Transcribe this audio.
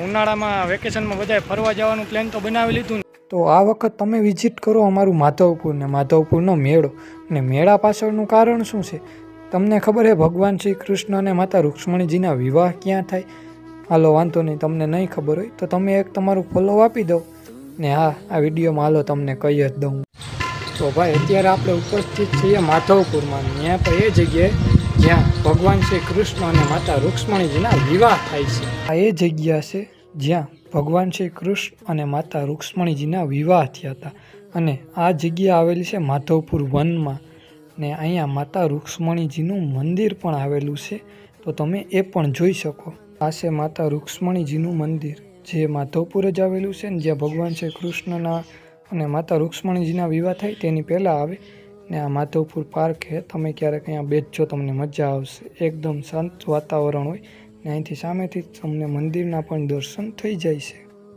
ઉનાળામાં વેકેશનમાં બધાએ ફરવા જવાનું પ્લાન તો બનાવી લીધું ને, તો આ વખત તમે વિઝિટ કરો અમારું માધવપુર ને માધવપુરનો મેળો. ને મેળા પાછળનું કારણ શું છે તમને ખબર છે? ભગવાન શ્રી કૃષ્ણ અને માતા રૂક્ષ્મણીજીના વિવાહ ક્યાં થાય? હાલો વાંધો નહીં, તમને નહીં ખબર હોય તો તમે એક તમારું ફોલો આપી દો ને હા, આ વિડીયોમાં હાલો તમને કહી જ દઉં. તો ભાઈ અત્યારે આપણે ઉપસ્થિત છીએ માધવપુરમાં. ત્યાં તો એ જગ્યાએ જ્યાં ભગવાન શ્રી કૃષ્ણ અને માતા રૂક્ષ્મણીજીના વિવાહ થાય છે. આ એ જગ્યા છે જ્યાં ભગવાન શ્રી કૃષ્ણ અને માતા રૂક્ષ્મણીજીના વિવાહ થયા હતા. અને આ જગ્યા આવેલી છે માધવપુર વનમાં. ને અહીંયા માતા રૂક્ષ્મણીજીનું મંદિર પણ આવેલું છે, તો તમે એ પણ જોઈ શકો. આ છે માતા રૂક્ષ્મણીજીનું મંદિર, જે માધવપુર જ આવેલું છે ને જ્યાં ભગવાન શ્રી કૃષ્ણના અને માતા રૂક્ષ્મણીજીના વિવાહ થાય તેની પહેલાં આવે. ને આ માધવપુર પાર્ક છે, તમે ક્યારેક અહીંયા બેસજો, તમને મજા આવશે. એકદમ શાંત વાતાવરણ હોય ને અહીંથી સામેથી તમને મંદિરના પણ દર્શન થઈ જાય છે.